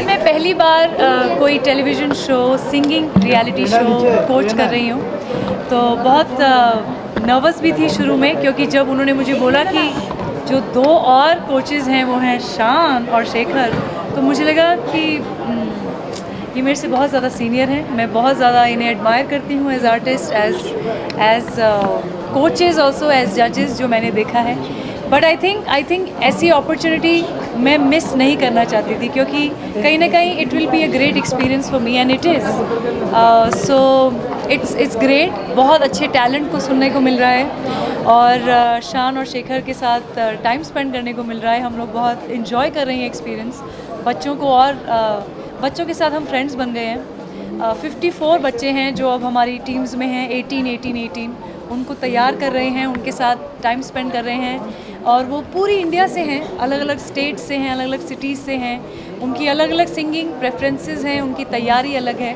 मैं पहली बार कोई television show singing reality show coach कर रही हूँ, तो बहुत नर्वस भी थी शुरू में, क्योंकि जब उन्होंने मुझे बोला कि जो दो और कोचेज़ हैं वो हैं शान और शेखर, तो मुझे लगा कि ये मेरे से बहुत ज़्यादा सीनियर हैं। मैं बहुत ज़्यादा इन्हें एडमायर करती हूँ as artist, as coaches also, as जजेस जो मैंने देखा है। बट आई थिंक ऐसी अपॉर्चुनिटी मैं मिस नहीं करना चाहती थी, क्योंकि कहीं ना कहीं it will be a great experience for me and it is so it's great. बहुत अच्छे टैलेंट को सुनने को मिल रहा है और शान और शेखर के साथ टाइम स्पेंड करने को मिल रहा है। हम लोग बहुत इन्जॉय कर रहे हैं एक्सपीरियंस बच्चों को, और बच्चों के साथ हम फ्रेंड्स बन गए हैं। 54 बच्चे हैं जो अब हमारी टीम्स में हैं, 18 उनको तैयार कर रहे हैं, उनके साथ टाइम स्पेंड कर रहे हैं, और वो पूरी इंडिया से हैं, अलग अलग स्टेट से हैं, अलग अलग सिटीज़ से हैं। उनकी अलग अलग सिंगिंग प्रेफरेंसेस हैं, उनकी तैयारी अलग है,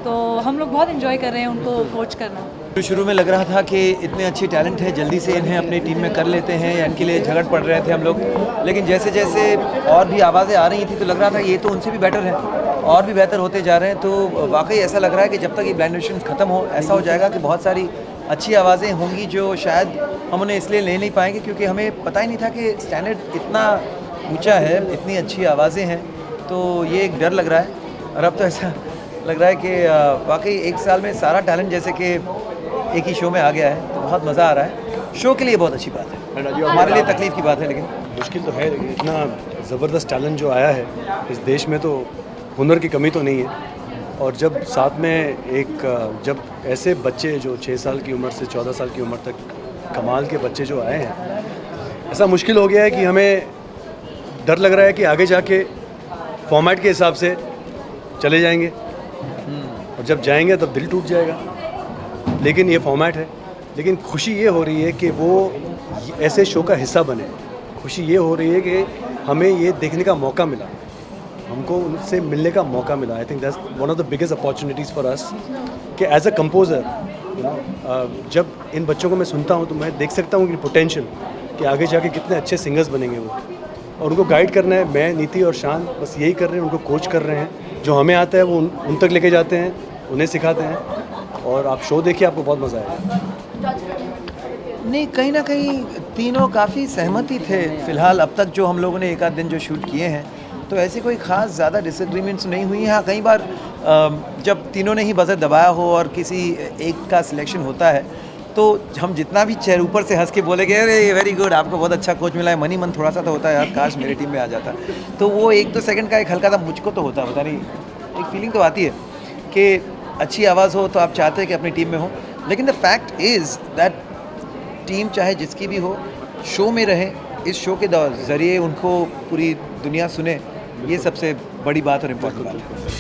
तो हम लोग बहुत इन्जॉय कर रहे हैं उनको कोच करना। शुरू में लग रहा था कि इतने अच्छे टैलेंट है, जल्दी से इन्हें अपनी टीम में कर लेते हैं, या इनके लिए झगड़ पड़ रहे थे हम लोग। लेकिन जैसे जैसे और भी आवाज़ें आ रही थी तो लग रहा था ये तो उनसे भी बेटर है और भी बेहतर होते जा रहे हैं। तो वाकई ऐसा लग रहा है कि जब तक ये ब्लाइंड ऑडिशंस ख़त्म हो, ऐसा हो जाएगा कि बहुत सारी अच्छी आवाज़ें होंगी जो शायद हम उन्हें इसलिए ले नहीं पाएंगे क्योंकि हमें पता ही नहीं था कि स्टैंडर्ड इतना ऊंचा है, इतनी अच्छी आवाज़ें हैं। तो ये एक डर लग रहा है, और अब तो ऐसा लग रहा है कि वाकई एक साल में सारा टैलेंट जैसे कि एक ही शो में आ गया है, तो बहुत मज़ा आ रहा है। शो के लिए बहुत अच्छी बात है, हमारे लिए तकलीफ़ की बात है, लेकिन मुश्किल तो है। लेकिन इतना ज़बरदस्त टैलेंट जो आया है इस देश में, तो हुनर की कमी तो नहीं है। और जब साथ में जब ऐसे बच्चे जो 6 साल की उम्र से 14 साल की उम्र तक कमाल के बच्चे जो आए हैं, ऐसा मुश्किल हो गया है कि हमें डर लग रहा है कि आगे जाके फॉर्मेट के हिसाब से चले जाएंगे, और जब जाएंगे तब दिल टूट जाएगा। लेकिन ये फॉर्मेट है। लेकिन खुशी ये हो रही है कि वो ऐसे शो का हिस्सा बने। खुशी ये हो रही है कि हमें ये देखने का मौका मिला, हमको उनसे मिलने का मौका मिला। आई think that's one of the biggest opportunities for us कि एज अ कंपोज़र जब इन बच्चों को मैं सुनता हूँ तो मैं देख सकता हूँ कि पोटेंशियल कि आगे जाके कितने अच्छे सिंगर्स बनेंगे वो, और उनको गाइड करना है। मैं, नीति और शान बस यही कर रहे हैं, उनको कोच कर रहे हैं। जो हमें आता है वो उन तक लेके जाते हैं, उन्हें सिखाते हैं। और आप शो देखिए, आपको बहुत मज़ा आएगा। नहीं, कहीं ना कहीं तीनों काफ़ी सहमति थे फिलहाल अब तक जो हम लोगों ने एक आध दिन जो शूट किए हैं, तो ऐसी कोई ख़ास ज़्यादा डिसएग्रीमेंट्स नहीं हुई हैं। हाँ, कई बार जब तीनों ने ही बजर दबाया हो और किसी एक का सिलेक्शन होता है, तो हम जितना भी चेहरे ऊपर से हंस के बोले गए, अरे वेरी गुड, आपको बहुत अच्छा कोच मिला है, मनी मन थोड़ा सा तो होता है यार, काश मेरी टीम में आ जाता। तो वो 1-2 सेकंड का एक हल्का सा मुझको तो होता, पता नहीं, एक फीलिंग तो आती है कि अच्छी आवाज़ हो तो आप चाहते हैं कि अपनी टीम में हो। लेकिन the fact is that team चाहे जिसकी भी हो, शो में रहे, इस शो के ज़रिए उनको पूरी दुनिया सुने, ये सबसे बड़ी बात और इम्पोर्टेंट बात है।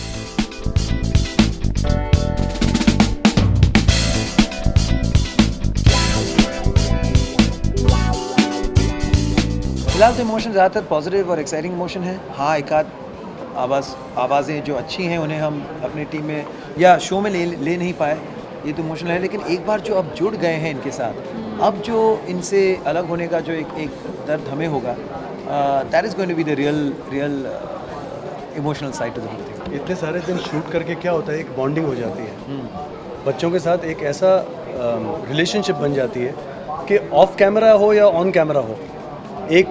फिलहाल तो इमोशन ज़्यादातर पॉजिटिव और एक्साइटिंग इमोशन है। हाँ, एक आध आवाज़ें जो अच्छी हैं उन्हें हम अपनी टीम में या शो में ले नहीं पाए, ये तो इमोशनल है। लेकिन एक बार जो अब जुड़ गए हैं इनके साथ, अब जो इनसे अलग होने का जो एक दर्द हमें होगा, that is going to be the real emotional side to the whole thing. इतने सारे दिन शूट करके क्या होता है, एक बॉन्डिंग हो जाती है बच्चों के साथ, एक ऐसा रिलेशनशिप बन जाती है कि ऑफ कैमरा हो या ऑन कैमरा हो, एक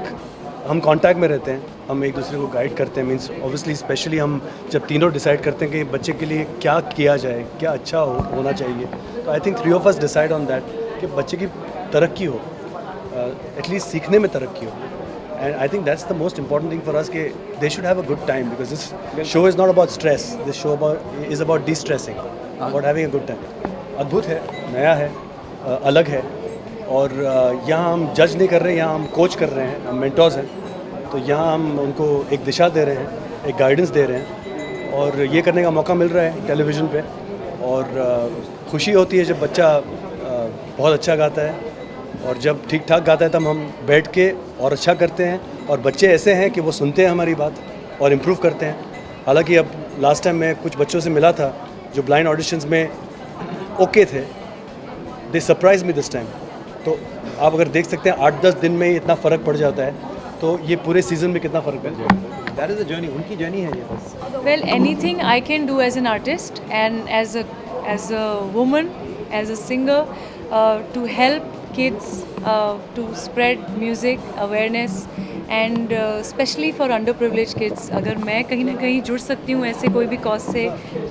हम कांटेक्ट में रहते हैं, हम एक दूसरे को गाइड करते हैं। मींस ऑब्वियसली स्पेशली हम जब तीनों डिसाइड करते हैं कि बच्चे के लिए क्या किया जाए, क्या अच्छा होना चाहिए, तो I think 3 of us decide on that कि बच्चे की तरक्की हो, एटलीस्ट सीखने में तरक्की हो। And I think that's the most important thing for us कि they should have a good time, because this show is not about stress, this show is about destressing, about having a good time. अद्भुत है, नया है, अलग है, और यहाँ हम जज नहीं कर रहे हैं, यहाँ हम कोच कर रहे हैं, हम मेंटोर्स हैं। तो यहाँ हम उनको एक दिशा दे रहे हैं, एक गाइडेंस दे रहे हैं, और ये करने का मौका मिल रहा है टेलीविज़न पे। और खुशी होती है जब बच्चा बहुत अच्छा गाता है, और जब ठीक ठाक गाता है तब हम बैठ के और अच्छा करते हैं, और बच्चे ऐसे हैं कि वो सुनते हैं हमारी बात और इम्प्रूव करते हैं। हालांकि अब लास्ट टाइम मैं कुछ बच्चों से मिला था जो ब्लाइंड ऑडिशंस में ओके थे, दे सरप्राइज मी दिस टाइम। तो आप अगर देख सकते हैं 8-10 दिन में ही इतना फ़र्क पड़ जाता है, तो ये पूरे सीज़न में कितना फ़र्क पड़ जाएगा। दैट इज़ अ जर्नी, उनकी जर्नी है ये बस। Well, anything I can do as an artist and as a woman, as a singer, to help kids to spread music awareness and especially for underprivileged kids. अगर मैं कहीं ना कहीं जुड़ सकती हूँ ऐसे कोई भी cause से,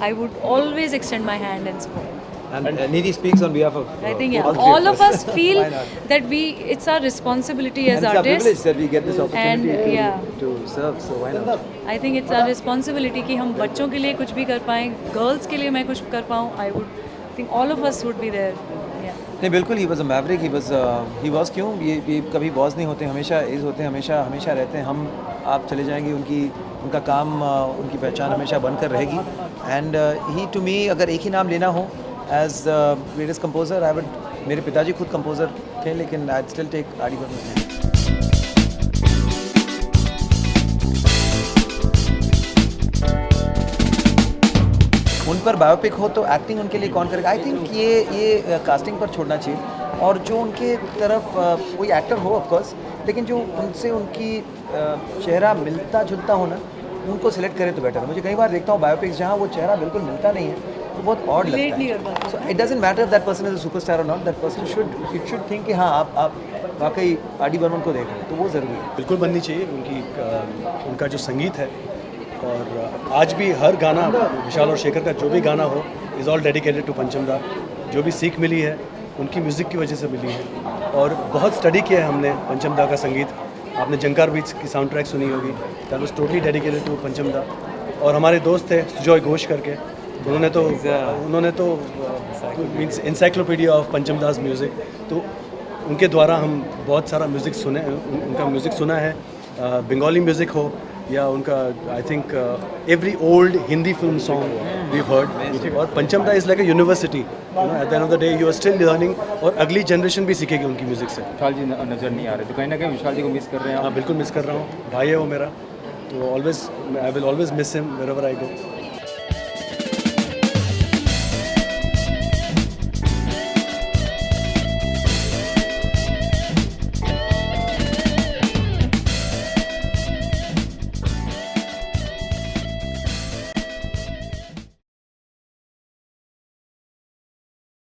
I would always extend my hand and support. And Nidhi speaks on behalf of I think all all of creators. us feel Why not? that it's our responsibility as And it's our privilege artists. that we get this opportunity And, to, yeah. to serve, so why not? I think it's our responsibility कि हम बच्चों के लिए कुछ भी कर पाएँ, girls के लिए मैं कुछ कर पाऊँ. I would think all of us would be there. Yeah. नहीं बिल्कुल, he was a Maverick, he was क्यों, ये कभी बॉस नहीं होते, हमेशा एज होते हैं, हमेशा रहते हैं। हम आप चले जाएंगे, उनका काम, उनकी पहचान हमेशा बनकर रहेगी। एंड ही टू मी, अगर एक ही नाम लेना हो as greatest composer, I would, मेरे पिताजी खुद कंपोजर थे, लेकिन I still take R D Burman. उन पर बायोपिक हो तो एक्टिंग उनके लिए कौन करेगा? आई थिंक ये कास्टिंग पर छोड़ना चाहिए, और जो उनके तरफ कोई एक्टर हो ऑफ कोर्स, लेकिन जो उनसे उनकी चेहरा मिलता जुलता हो ना, उनको सिलेक्ट करें तो बेटर है। मुझे कई बार देखता हूँ बायोपिक्स जहाँ वो चेहरा बिल्कुल मिलता नहीं है, तो बहुत ऑड लगता है। So it doesn't matter that person is a superstar or not, that person should think कि हाँ आप वाकई आर डी बर्मन को देख रहे हैं, तो वो ज़रूरी है। बिल्कुल बननी चाहिए उनका जो संगीत है। और आज भी हर गाना, विशाल और शेखर का जो भी गाना हो, is all dedicated to Pancham दा। जो भी सीख मिली है उनकी म्यूज़िक की वजह से मिली है, और बहुत स्टडी किया है हमने पंचम दा का संगीत। आपने जंकार बीच की साउंड ट्रैक सुनी होगी, that was totally dedicated to Pancham da. और हमारे दोस्त थे सुजॉय घोष करके, उन्होंने तो मीन्स इंसाइक्लोपीडिया ऑफ पंचम दास म्यूज़िक, तो उनके द्वारा हम बहुत सारा म्यूज़िक सुने, उनका म्यूज़िक सुना है। बंगाली म्यूज़िक हो या उनका, I think every old Hindi film song we heard. और Pancham da is like a university, at the end of the day you are still learning, और अगली जनरेशन भी सीखेगी उनकी म्यूज़िक से। विशाल जी नज़र नहीं आ रहे, तो कहीं ना कहीं विशाल जी को मिस कर रहे हैं आप? हाँ बिल्कुल मिस कर रहा हूँ, भाई है वो मेरा, तो always I will always miss him wherever I go.